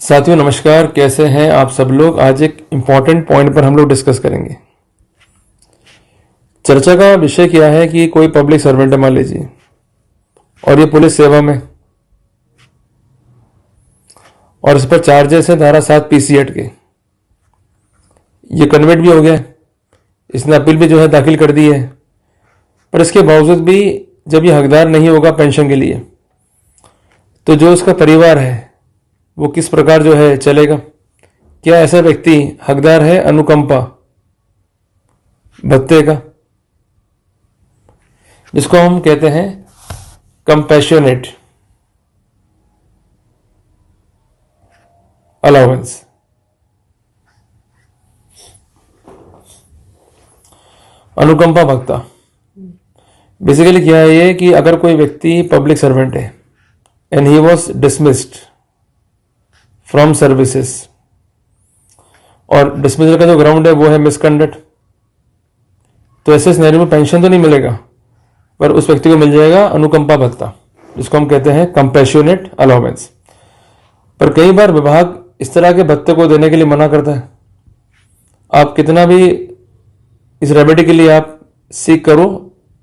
साथियों नमस्कार, कैसे हैं आप सब लोग। आज एक इम्पॉर्टेंट पॉइंट पर हम लोग डिस्कस करेंगे। चर्चा का विषय क्या है कि कोई पब्लिक सर्वेंट है मान लीजिए, और ये पुलिस सेवा में, और इस पर चार्जेस है धारा 7 पीसी एक्ट के। ये कन्विक्ट भी हो गया, इसने अपील भी दाखिल कर दी है, पर इसके बावजूद भी जब ये हकदार नहीं होगा पेंशन के लिए, तो जो उसका परिवार है वो किस प्रकार चलेगा। क्या ऐसा व्यक्ति हकदार है अनुकंपा भत्ते का, जिसको हम कहते हैं कंपैशनेट अलाउंस। अनुकंपा भत्ता बेसिकली क्या है ये कि अगर कोई व्यक्ति पब्लिक सर्वेंट है and he was dismissed from services, और डिसमिसल का जो ग्राउंड है वो है मिसकंडक्ट, तो ऐसे सिनेरियो में पेंशन तो नहीं मिलेगा, पर उस व्यक्ति को मिल जाएगा अनुकंपा भत्ता, जिसको हम कहते हैं कंपैशनेट अलाउंस। पर कई बार विभाग इस तरह के भत्ते को देने के लिए मना करता है। आप कितना भी इस रेमेडी के लिए आप सीख करो,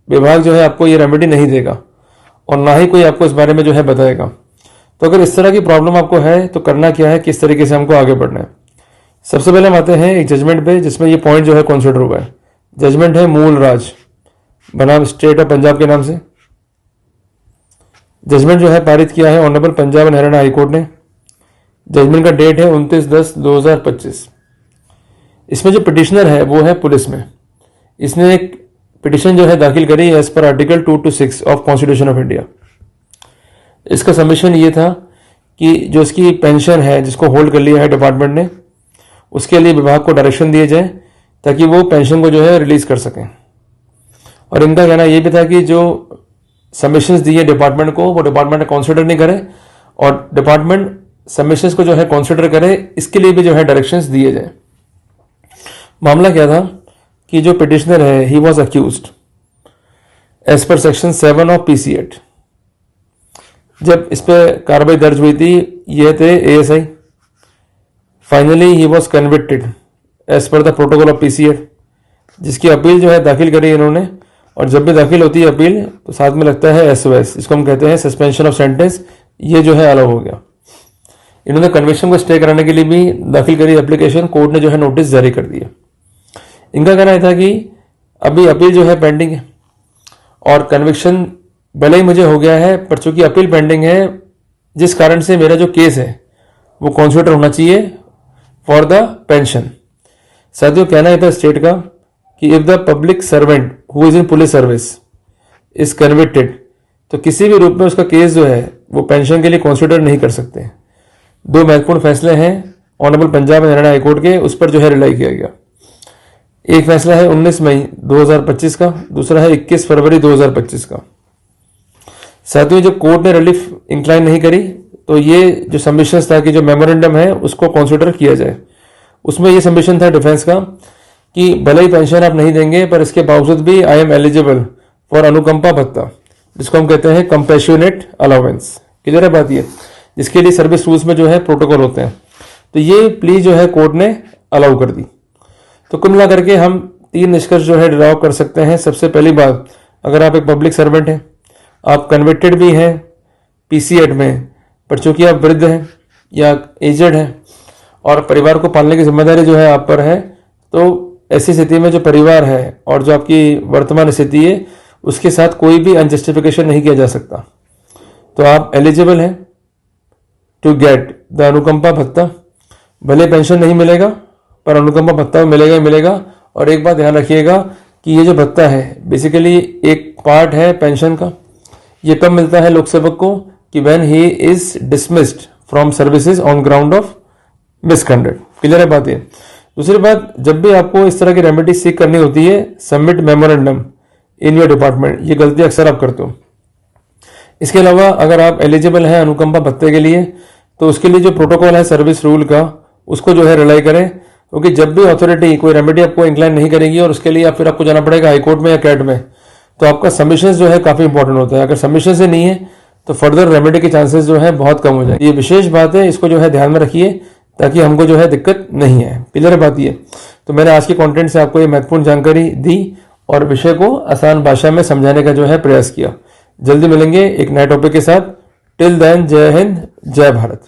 विभाग आपको ये रेमेडी नहीं देगा, और ना ही कोई आपको इस बारे में बताएगा। तो अगर इस तरह की प्रॉब्लम आपको है तो करना क्या है, किस तरीके से हमको आगे बढ़ना है। सबसे पहले हम आते हैं एक जजमेंट पे, जिसमें ये पॉइंट कंसिडर हुआ है। जजमेंट है मूल राज बनाम स्टेट ऑफ पंजाब के नाम से। जजमेंट पारित किया है honourable Punjab and Haryana high court ने। जजमेंट का डेट है 29/10/2025। इसमें जो पिटिशनर है वो है पुलिस में। इसने एक पिटिशन दाखिल करी as per article 2 to 6 of constitution of India. इसका सबमिशन ये था कि जो इसकी पेंशन है जिसको होल्ड कर लिया है डिपार्टमेंट ने, उसके लिए विभाग को डायरेक्शन दिए जाए ताकि वो पेंशन को रिलीज कर सकें। और इनका कहना ये भी था कि जो सबमिशंस दिए डिपार्टमेंट को वो डिपार्टमेंट कंसीडर नहीं करे, और डिपार्टमेंट सबमिशंस को कंसीडर करे, इसके लिए भी डायरेक्शंस दिए जाए। मामला क्या था कि जो पिटिशनर है he was accused as per section 7 of PC act. जब इस पर कार्रवाई दर्ज हुई थी, ये थे ASI. Finally he was convicted as per the protocol of PC act, जिसकी अपील दाखिल करी इन्होंने। और जब भी दाखिल होती है अपील तो साथ में लगता है एसओएस, इसको हम कहते हैं सस्पेंशन ऑफ सेंटेंस। ये अलाउ हो गया। इन्होंने कन्विक्शन को स्टे कराने के लिए भी दाखिल करी एप्लीकेशन, कोर्ट ने नोटिस जारी कर दिया। इनका कहना था कि अभी अपील पेंडिंग है, और कन्विक्शन भले ही मुझे हो गया है, पर चूंकि अपील पेंडिंग है, जिस कारण से मेरा जो केस है वो कंसिडर होना चाहिए फॉर द पेंशन। साथियों, कहना था स्टेट का कि if the public servant who is in police service is convicted, तो किसी भी रूप में उसका केस वो पेंशन के लिए कंसिडर नहीं कर सकते। दो महत्वपूर्ण फैसले हैं honourable Punjab and Haryana high court के, उस पर रिलाई किया गया। एक फैसला है 19 मई 2025 का, दूसरा है 21 फरवरी 2025 का। साथियों, जब कोर्ट ने रिलीफ इंक्लाइन नहीं करी, तो ये जो सबमिशन था कि जो मेमोरेंडम है उसको कंसिडर किया जाए। उसमें ये सबमिशन था डिफेंस का कि भले ही पेंशन आप नहीं देंगे, पर इसके बावजूद भी आई एम एलिजिबल फॉर अनुकंपा भत्ता, जिसको हम कहते हैं कंपैशनेट अलाउंस। क्लियर है बात ये, जिसके लिए सर्विस रूल्स में प्रोटोकॉल होते हैं। तो ये प्लीज कोर्ट ने अलाउ कर दी। तो कुल मिला करके हम 3 निष्कर्ष डिराव कर सकते हैं। सबसे पहली बात, अगर आप एक पब्लिक सर्वेंट हैं, आप कन्विक्टेड भी हैं पीसी एक्ट में, पर चूंकि आप वृद्ध हैं या एजेड हैं और परिवार को पालने की जिम्मेदारी आप पर है, तो ऐसी स्थिति में जो परिवार है और जो आपकी वर्तमान स्थिति है उसके साथ कोई भी अनजस्टिफिकेशन नहीं किया जा सकता। तो आप एलिजिबल हैं टू गेट द अनुकंपा भत्ता। भले पेंशन नहीं मिलेगा, पर अनुकंपा भत्ता मिलेगा ही मिलेगा। और एक बात ध्यान रखिएगा कि ये जो भत्ता है बेसिकली एक पार्ट है पेंशन का। ये कब मिलता है लोक सेवक को कि when he is dismissed from services on ground of misconduct. Clear है बात ये। दूसरी बात, जब भी आपको इस तरह की रेमेडी सीख करनी होती है, submit memorandum in your department. ये गलती अक्सर आप करते हो। इसके अलावा अगर आप एलिजिबल हैं अनुकंपा भत्ते के लिए, तो उसके लिए जो प्रोटोकॉल है सर्विस रूल का, उसको रिलाई करें। क्योंकि जब भी अथॉरिटी कोई रेमेडी आपको इंक्लाइन नहीं करेगी और उसके लिए फिर आपको जाना पड़ेगा हाईकोर्ट में या कैट में, तो आपका सबमिशन काफी इंपॉर्टेंट होता है। अगर सबमिशन से नहीं है तो फर्दर रेमेडी के चांसेस जो है बहुत कम हो जाए। ये विशेष बात है, इसको जो है ध्यान में रखिए ताकि हमको जो है दिक्कत नहीं है। क्लियर बात ये। तो मैंने आज के कंटेंट से आपको ये महत्वपूर्ण जानकारी दी और विषय को आसान भाषा में समझाने का जो है प्रयास किया। जल्दी मिलेंगे एक नए टॉपिक के साथ। टिल देन, जय हिंद, जय भारत।